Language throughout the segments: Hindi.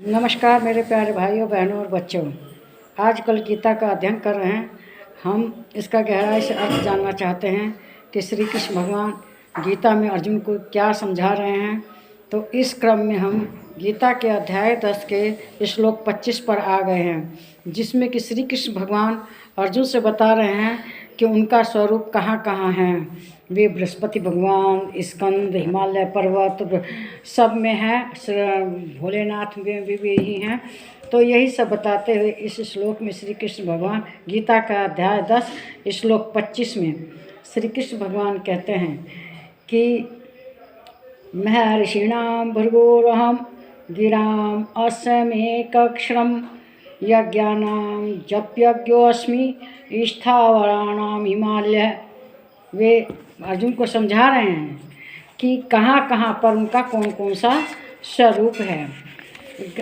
नमस्कार मेरे प्यारे भाइयों बहनों और बच्चों। आजकल गीता का अध्ययन कर रहे हैं। हम इसका गहराई से अर्थ जानना चाहते हैं कि श्री कृष्ण भगवान गीता में अर्जुन को क्या समझा रहे हैं। तो इस क्रम में हम गीता के अध्याय 10 के श्लोक 25 पर आ गए हैं, जिसमें कि श्री कृष्ण भगवान अर्जुन से बता रहे हैं कि उनका स्वरूप कहाँ कहाँ है। वे बृहस्पति भगवान, स्कंद, हिमालय पर्वत सब में है, भोलेनाथ में भी यही हैं। तो यही सब बताते हुए इस श्लोक में श्री कृष्ण भगवान गीता का अध्याय 10 श्लोक 25 में श्री कृष्ण भगवान कहते हैं कि महर्षिणां भृगोरहं गिराम अस्यमेकक्षरं यज्ञानां जप्यज्ञोऽस्मि स्थावराणां हिमालय। वे अर्जुन को समझा रहे हैं कि कहाँ कहाँ पर उनका कौन कौन सा स्वरूप है।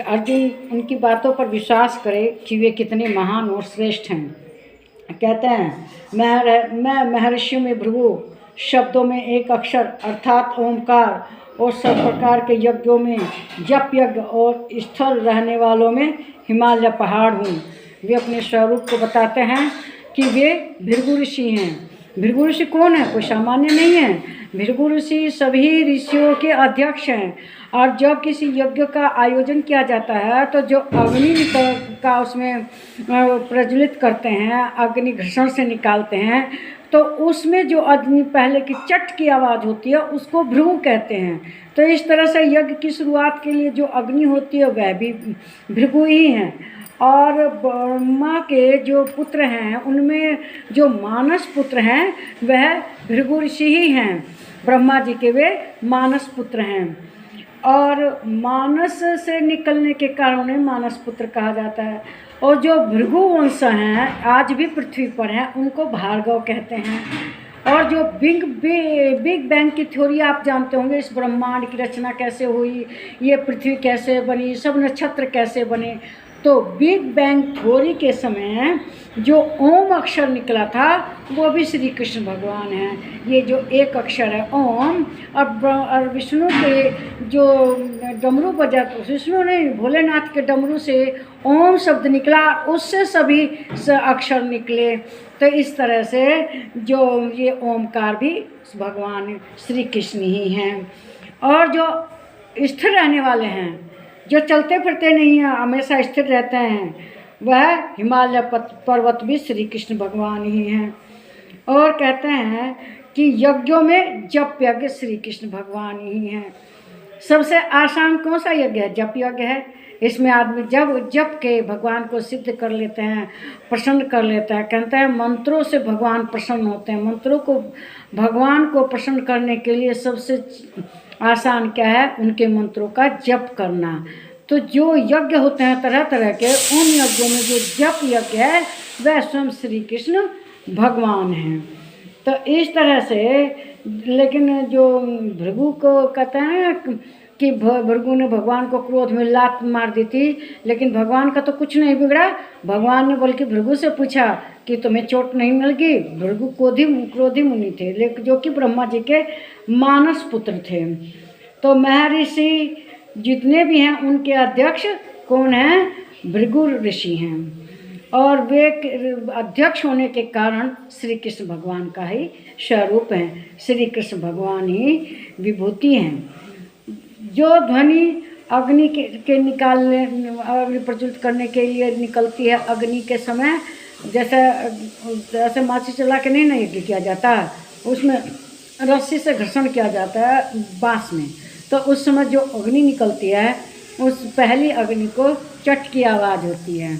अर्जुन उनकी बातों पर विश्वास करे कि वे कितने महान और श्रेष्ठ हैं। कहते हैं मैं महर्षियों में भृगु, शब्दों में एक अक्षर अर्थात ओमकार, और सब प्रकार के यज्ञों में जप यज्ञ, और स्थल रहने वालों में हिमालय पहाड़ हूँ। वे अपने स्वरूप को बताते हैं कि वे भृगु ऋषि हैं। भृगु ऋषि कौन है? कोई सामान्य नहीं है। भृगु ऋषि सभी ऋषियों के अध्यक्ष हैं। और जब किसी यज्ञ का आयोजन किया जाता है तो जो अग्नि का उसमें प्रज्वलित करते हैं, अग्नि घर्षण से निकालते हैं, तो उसमें जो अग्नि पहले की चट की आवाज़ होती है उसको भृगु कहते हैं। तो इस तरह से यज्ञ की शुरुआत के लिए जो अग्नि होती है वह भी भृगु ही हैं। और ब्रह्मा के जो पुत्र हैं उनमें जो मानस पुत्र हैं वह भृगु ऋषि ही हैं। ब्रह्मा जी के वे मानस पुत्र हैं, और मानस से निकलने के कारण उन्हें मानस पुत्र कहा जाता है। और जो भृगु वंश हैं आज भी पृथ्वी पर हैं उनको भार्गव कहते हैं। और जो बिग बैंग की थ्योरी आप जानते होंगे, इस ब्रह्मांड की रचना कैसे हुई, ये पृथ्वी कैसे बनी, सब नक्षत्र कैसे बने। तो बिग बैंग थ्योरी के समय जो ओम अक्षर निकला था वो भी श्री कृष्ण भगवान हैं। ये जो एक अक्षर है ओम, और विष्णु के जो डमरू बजा, विष्णु ने भोलेनाथ के डमरू से ओम शब्द निकला, उससे सभी अक्षर निकले। तो इस तरह से जो ये ओमकार भी भगवान श्री कृष्ण ही हैं। और जो स्थिर रहने वाले हैं, जो चलते फिरते नहीं हैं, हमेशा स्थिर रहते हैं, वह हिमालय पर्वत भी श्री कृष्ण भगवान ही हैं। और कहते हैं कि यज्ञों में जप यज्ञ श्री कृष्ण भगवान ही हैं। सबसे आसान कौन सा यज्ञ है? जप यज्ञ है। इसमें आदमी जब जप के भगवान को सिद्ध कर लेते हैं, प्रसन्न कर लेते हैं। कहते हैं मंत्रों से भगवान प्रसन्न होते हैं। मंत्रों को भगवान को प्रसन्न करने के लिए सबसे आसान क्या है? उनके मंत्रों का जप करना। तो जो यज्ञ होते हैं तरह तरह के, उन यज्ञों में जो जप यज्ञ है वह स्वयं श्री कृष्ण भगवान हैं। तो इस तरह से, लेकिन जो भृगु को कहते हैं कि भृगु ने भगवान को क्रोध में लात मार दी थी, लेकिन भगवान का तो कुछ नहीं बिगड़ा। भगवान ने बल्कि भृगु से पूछा कि तुम्हें चोट नहीं लगी। भृगु क्रोधी मुनि थे, लेकिन जो कि ब्रह्मा जी के मानस पुत्र थे। तो महर्षि जितने भी हैं उनके अध्यक्ष कौन हैं? भृगु ऋषि हैं। और वे अध्यक्ष होने के कारण श्री कृष्ण भगवान का ही स्वरूप हैं। श्री कृष्ण भगवान ही विभूति हैं। जो ध्वनि अग्नि के निकालने, अग्नि प्रज्वलित करने के लिए निकलती है अग्नि के समय, जैसे माची चला के नहीं यज्ञ किया जाता, उसमें रस्सी से घर्षण किया जाता है बाँस में। तो उस समय जो अग्नि निकलती है उस पहली अग्नि को चट की आवाज़ होती है।